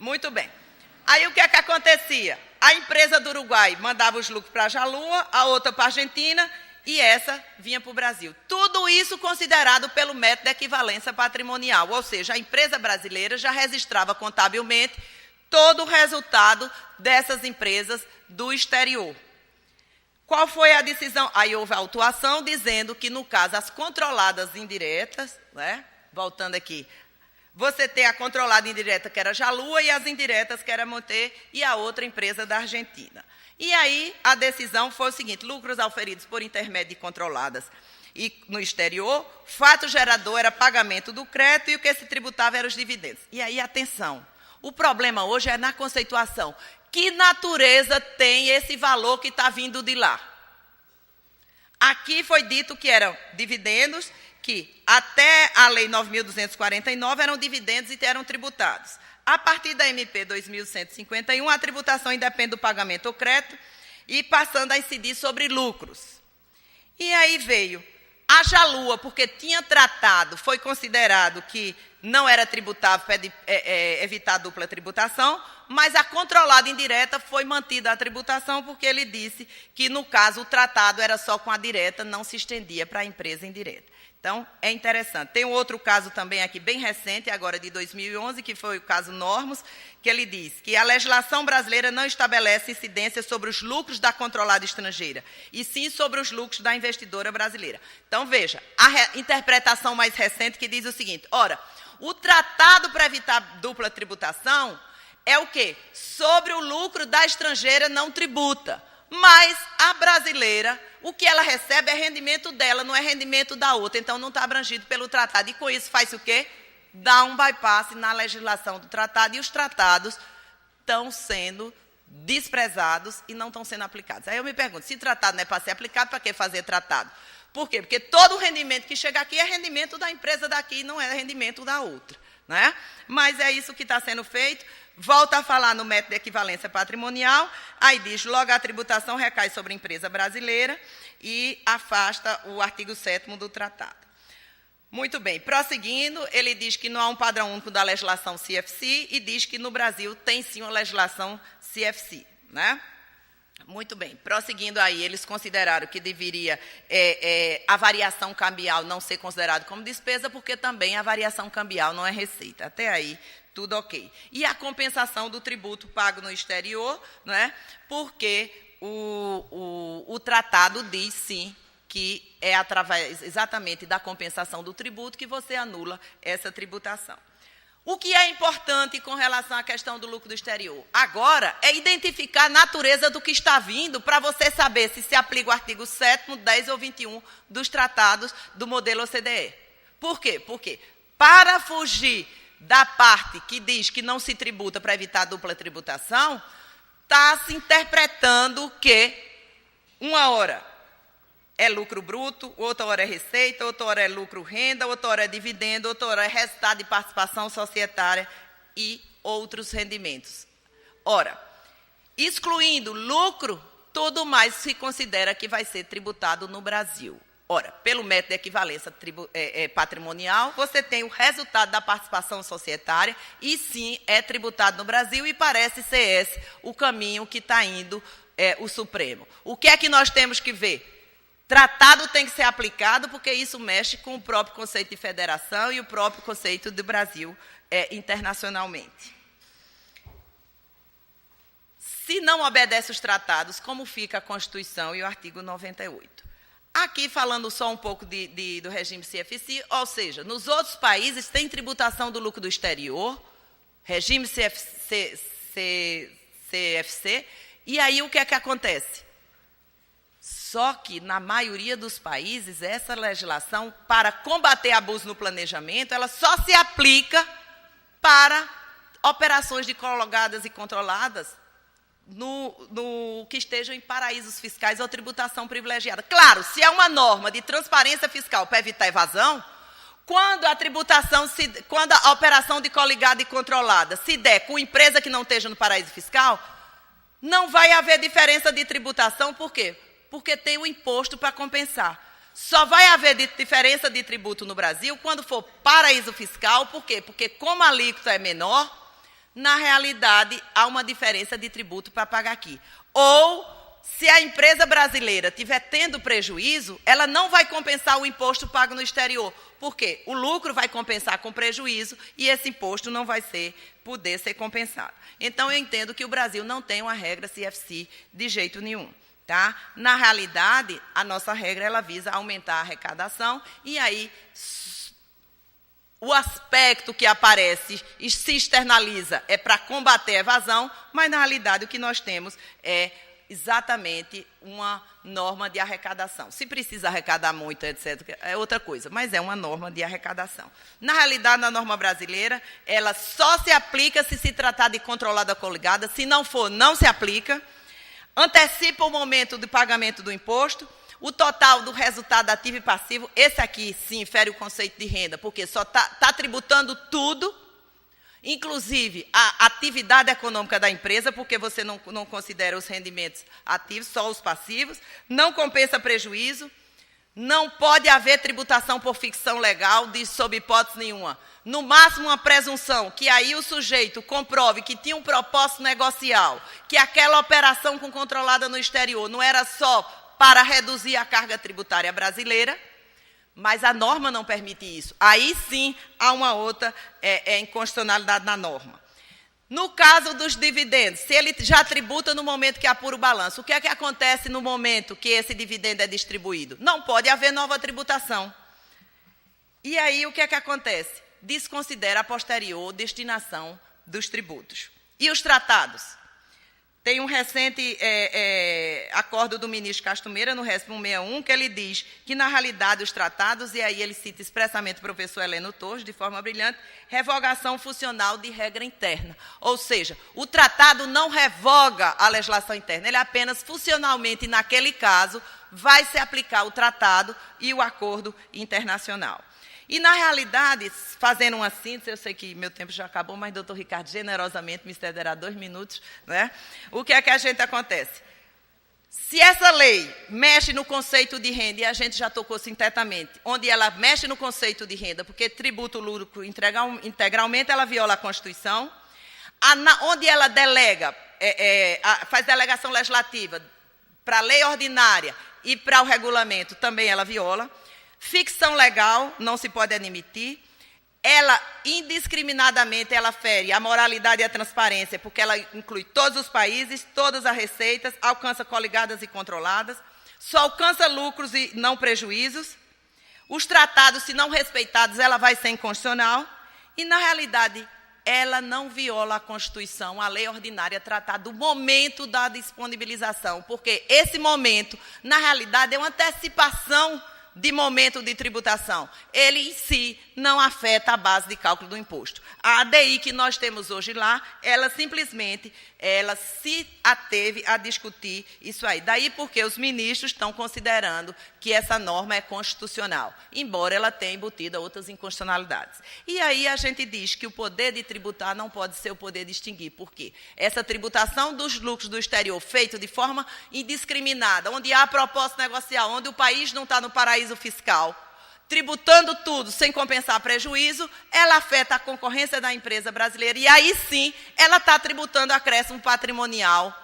Muito bem. Aí o que é que acontecia? A empresa do Uruguai mandava os lucros para a Jalua, a outra para a Argentina, e essa vinha para o Brasil. Tudo isso considerado pelo método de equivalência patrimonial, ou seja, a empresa brasileira já registrava contabilmente todo o resultado dessas empresas do exterior. Qual foi a decisão? Aí houve a autuação dizendo que, no caso, as controladas indiretas, né? Voltando aqui, você tem a controlada indireta, que era Jalua, e as indiretas, que era Monte, e a outra empresa da Argentina. E aí a decisão foi o seguinte: lucros auferidos por intermédio de controladas e no exterior, fato gerador era pagamento do crédito e o que se tributava eram os dividendos. E aí, atenção, o problema hoje é na conceituação. Que natureza tem esse valor que está vindo de lá? Aqui foi dito que eram dividendos, que até a Lei 9.249 eram dividendos e eram tributados. A partir da MP 2151, a tributação independe do pagamento ou crédito e passando a incidir sobre lucros. E aí veio a Jalua, porque tinha tratado, foi considerado que não era tributável para evitar a dupla tributação, mas a controlada indireta foi mantida a tributação porque ele disse que, no caso, o tratado era só com a direta, não se estendia para a empresa indireta. Então, é interessante. Tem um outro caso também aqui, bem recente, agora de 2011, que foi o caso Normos, que ele diz que a legislação brasileira não estabelece incidência sobre os lucros da controlada estrangeira, e sim sobre os lucros da investidora brasileira. Então, veja, a interpretação mais recente que diz o seguinte: ora, o tratado para evitar dupla tributação é o quê? Sobre o lucro da estrangeira não tributa. Mas a brasileira, o que ela recebe é rendimento dela, não é rendimento da outra. Então, não está abrangido pelo tratado. E com isso faz o quê? Dá um bypass na legislação do tratado. E os tratados estão sendo desprezados e não estão sendo aplicados. Aí eu me pergunto, se tratado não é para ser aplicado, para que fazer tratado? Por quê? Porque todo o rendimento que chega aqui é rendimento da empresa daqui, não é rendimento da outra, né? Mas é isso que está sendo feito. Volta a falar no método de equivalência patrimonial, aí diz, logo a tributação recai sobre a empresa brasileira e afasta o artigo 7º do tratado. Muito bem, prosseguindo, ele diz que não há um padrão único da legislação CFC e diz que no Brasil tem sim uma legislação CFC, né? Muito bem, prosseguindo aí, eles consideraram que deveria a variação cambial não ser considerada como despesa, porque também a variação cambial não é receita. Até aí, tudo ok. E a compensação do tributo pago no exterior, né, porque o tratado diz, sim, que é através exatamente da compensação do tributo que você anula essa tributação. O que é importante com relação à questão do lucro do exterior? Agora é identificar a natureza do que está vindo para você saber se aplica o artigo 7º, 10 ou 21 dos tratados do modelo OCDE. Por quê? Porque para fugir da parte que diz que não se tributa para evitar a dupla tributação, está se interpretando que uma hora é lucro bruto, outra hora é receita, outra hora é lucro renda, outra hora é dividendo, outra hora é resultado de participação societária e outros rendimentos. Ora, excluindo lucro, tudo mais se considera que vai ser tributado no Brasil. Ora, pelo método de equivalência patrimonial, você tem o resultado da participação societária e sim é tributado no Brasil e parece ser esse o caminho que está indo o Supremo. O que é que nós temos que ver? Tratado tem que ser aplicado porque isso mexe com o próprio conceito de federação e o próprio conceito do Brasil internacionalmente. Se não obedece os tratados, como fica a Constituição e o artigo 98? Aqui falando só um pouco do regime CFC, ou seja, nos outros países tem tributação do lucro do exterior, regime CFC, e aí o que é que acontece? Só que, na maioria dos países, essa legislação, para combater abuso no planejamento, ela só se aplica para operações de colocadas e controladas que estejam em paraísos fiscais ou tributação privilegiada. Claro, se é uma norma de transparência fiscal para evitar evasão, quando a operação de coligada e controlada se der com empresa que não esteja no paraíso fiscal, não vai haver diferença de tributação. Por quê? Porque tem o imposto para compensar. Só vai haver diferença de tributo no Brasil quando for paraíso fiscal. Por quê? Porque como a alíquota é menor, na realidade, há uma diferença de tributo para pagar aqui. Ou, se a empresa brasileira estiver tendo prejuízo, ela não vai compensar o imposto pago no exterior. Por quê? O lucro vai compensar com prejuízo e esse imposto não vai poder ser compensado. Então, eu entendo que o Brasil não tem uma regra CFC de jeito nenhum. Tá? Na realidade, a nossa regra ela visa aumentar a arrecadação e aí o aspecto que aparece e se externaliza é para combater a evasão, mas na realidade o que nós temos é exatamente uma norma de arrecadação. Se precisa arrecadar muito, etc., é outra coisa, mas é uma norma de arrecadação. Na realidade, na norma brasileira, ela só se aplica se tratar de controlada coligada, se não for, não se aplica. Antecipa o momento de pagamento do imposto, o total do resultado ativo e passivo, esse aqui sim fere o conceito de renda, porque só está tributando tudo, inclusive a atividade econômica da empresa, porque você não considera os rendimentos ativos, só os passivos, não compensa prejuízo, não pode haver tributação por ficção legal, sob hipótese nenhuma. No máximo, uma presunção, que aí o sujeito comprove que tinha um propósito negocial, que aquela operação com controlada no exterior não era só para reduzir a carga tributária brasileira, mas a norma não permite isso. Aí sim há uma outra inconstitucionalidade na norma. No caso dos dividendos, se ele já tributa no momento que apura o balanço, o que é que acontece no momento que esse dividendo é distribuído? Não pode haver nova tributação. E aí o que é que acontece? Desconsidera a posterior destinação dos tributos. E os tratados? Tem um recente acordo do ministro Castro Meira, no RESP 161, que ele diz que, na realidade, os tratados, e aí ele cita expressamente o professor Heleno Torres, de forma brilhante, revogação funcional de regra interna. Ou seja, o tratado não revoga a legislação interna, ele apenas funcionalmente, naquele caso, vai se aplicar o tratado e o acordo internacional. E, na realidade, fazendo uma síntese, eu sei que meu tempo já acabou, mas o doutor Ricardo generosamente me cederá 2 minutos, né? O que é que a gente acontece? Se essa lei mexe no conceito de renda, e a gente já tocou sintetamente, onde ela mexe no conceito de renda, porque tributa o lucro integralmente, ela viola a Constituição, onde ela delega, faz delegação legislativa para a lei ordinária e para o regulamento, também ela viola. Ficção legal, não se pode admitir. Ela, indiscriminadamente, ela fere a moralidade e a transparência, porque ela inclui todos os países, todas as receitas, alcança coligadas e controladas, só alcança lucros e não prejuízos. Os tratados, se não respeitados, ela vai ser inconstitucional. E, na realidade, ela não viola a Constituição, a lei ordinária tratar do momento da disponibilização, porque esse momento, na realidade, é uma antecipação de momento de tributação. Ele, em si, não afeta a base de cálculo do imposto. A ADI que nós temos hoje lá, ela simplesmente se ateve a discutir isso aí. Daí porque os ministros estão considerando que essa norma é constitucional, embora ela tenha embutido outras inconstitucionalidades. E aí a gente diz que o poder de tributar não pode ser o poder de extinguir. Por quê? Essa tributação dos lucros do exterior, feito de forma indiscriminada, onde há propósito negocial, onde o país não está no paraíso fiscal, tributando tudo sem compensar prejuízo, ela afeta a concorrência da empresa brasileira e aí sim ela está tributando acréscimo patrimonial,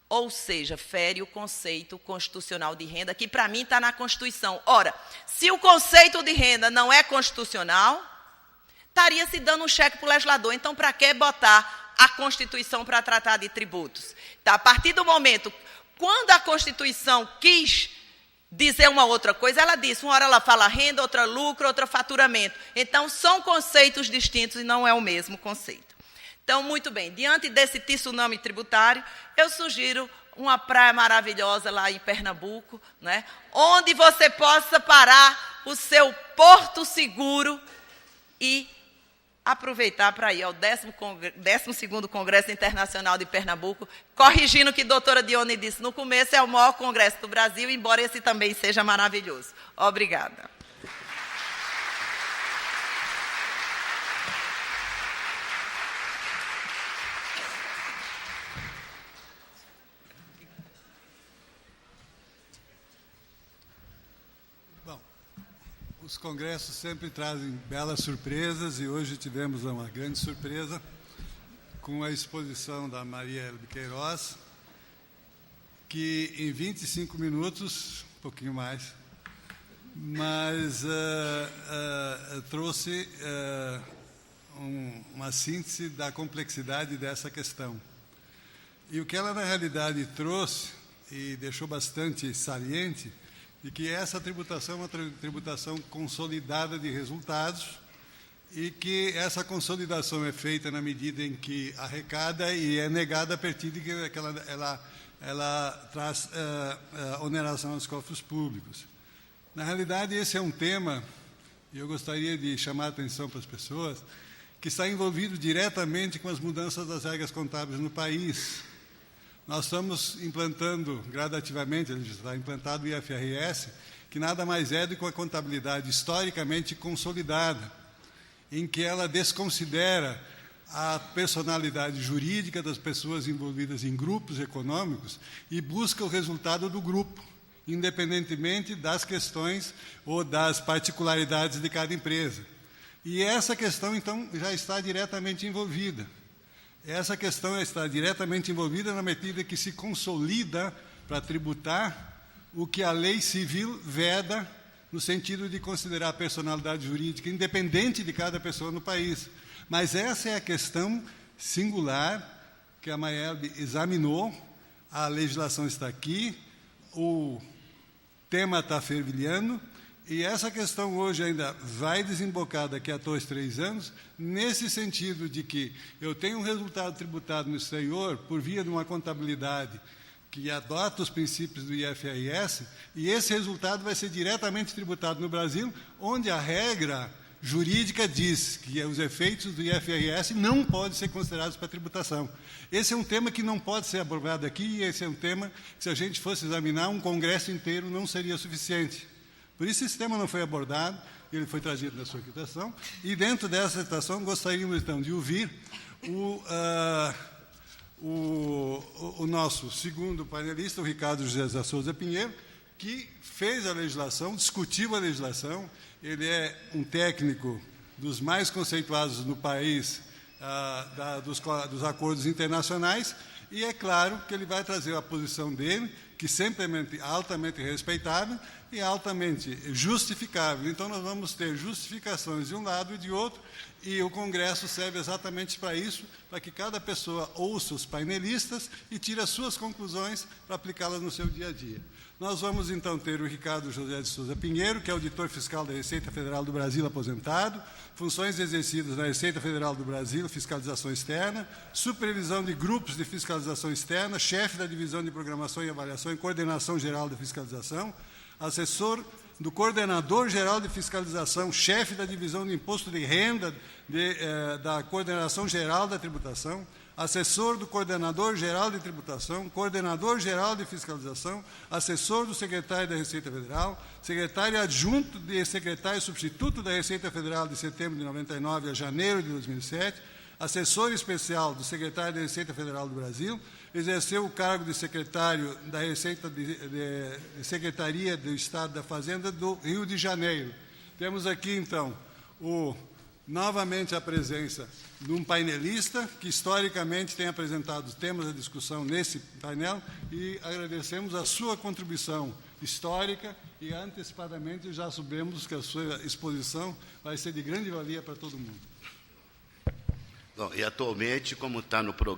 ou seja, fere o conceito constitucional de renda, que para mim está na Constituição. Ora, se o conceito de renda não é constitucional, estaria se dando um cheque para o legislador. Então, para que botar a Constituição para tratar de tributos? Tá? A partir do momento, quando a Constituição quis dizer uma outra coisa, ela disse, uma hora ela fala renda, outra lucro, outra faturamento. Então, são conceitos distintos e não é o mesmo conceito. Então, muito bem, diante desse tsunami tributário, eu sugiro uma praia maravilhosa lá em Pernambuco, né, onde você possa parar o seu porto seguro e aproveitar para ir ao 12º Congresso Internacional de Pernambuco, corrigindo o que a doutora Dione disse no começo, é o maior congresso do Brasil, embora esse também seja maravilhoso. Obrigada. Os congressos sempre trazem belas surpresas e hoje tivemos uma grande surpresa. com a exposição da Maria Elbe Queiroz, que em 25 minutos, um pouquinho mais, mas trouxe uma síntese da complexidade dessa questão. E o que ela, na realidade, trouxe, e deixou bastante saliente, é que essa tributação é uma tributação consolidada de resultados, e que essa consolidação é feita na medida em que arrecada e é negada a partir de que ela traz oneração aos cofres públicos. Na realidade, esse é um tema, e eu gostaria de chamar a atenção para as pessoas, que está envolvido diretamente com as mudanças das regras contábeis no país. Nós estamos implantando gradativamente, está implantado o IFRS, que nada mais é do que uma contabilidade historicamente consolidada, em que ela desconsidera a personalidade jurídica das pessoas envolvidas em grupos econômicos e busca o resultado do grupo, independentemente das questões ou das particularidades de cada empresa. E essa questão, então, já está diretamente envolvida. Essa questão está diretamente envolvida na medida que se consolida para tributar o que a lei civil veda, no sentido de considerar a personalidade jurídica independente de cada pessoa no país. Mas essa é a questão singular que a Maria Elbe examinou, a legislação está aqui, o tema está fervilhando, e essa questão hoje ainda vai desembocar daqui a 2, 3 anos, nesse sentido de que eu tenho um resultado tributado no exterior por via de uma contabilidade que adota os princípios do IFRS, e esse resultado vai ser diretamente tributado no Brasil, onde a regra jurídica diz que os efeitos do IFRS não podem ser considerados para tributação. Esse é um tema que não pode ser abordado aqui, e esse é um tema que, se a gente fosse examinar, um congresso inteiro não seria suficiente. Por isso, esse tema não foi abordado, ele foi trazido na sua citação, e dentro dessa citação gostaríamos, então, de ouvir o nosso segundo painelista, o Ricardo José da Souza Pinheiro, que fez a legislação, discutiu a legislação. Ele é um técnico dos mais conceituados no país dos acordos internacionais, e é claro que ele vai trazer a posição dele, que sempre é altamente respeitável e altamente justificável. Então, nós vamos ter justificações de um lado e de outro, e o Congresso serve exatamente para isso, para que cada pessoa ouça os painelistas e tire as suas conclusões para aplicá-las no seu dia a dia. Nós vamos, então, ter o Ricardo José de Souza Pinheiro, que é auditor fiscal da Receita Federal do Brasil aposentado, funções exercidas na Receita Federal do Brasil, fiscalização externa, supervisão de grupos de fiscalização externa, chefe da divisão de programação e avaliação e coordenação geral da fiscalização, assessor do coordenador geral de fiscalização, chefe da divisão de imposto de renda da coordenação geral da tributação, assessor do coordenador geral de tributação, coordenador geral de fiscalização, assessor do secretário da Receita Federal, secretário adjunto e secretário substituto da Receita Federal de setembro de 99 a janeiro de 2007, assessor especial do secretário da Receita Federal do Brasil, exerceu o cargo de secretário da Receita de Secretaria do Estado da Fazenda do Rio de Janeiro. Temos aqui, então, novamente a presença de um painelista que, historicamente, tem apresentado temas da discussão nesse painel, e agradecemos a sua contribuição histórica, e antecipadamente já sabemos que a sua exposição vai ser de grande valia para todo mundo. Bom, e atualmente, como está no programa,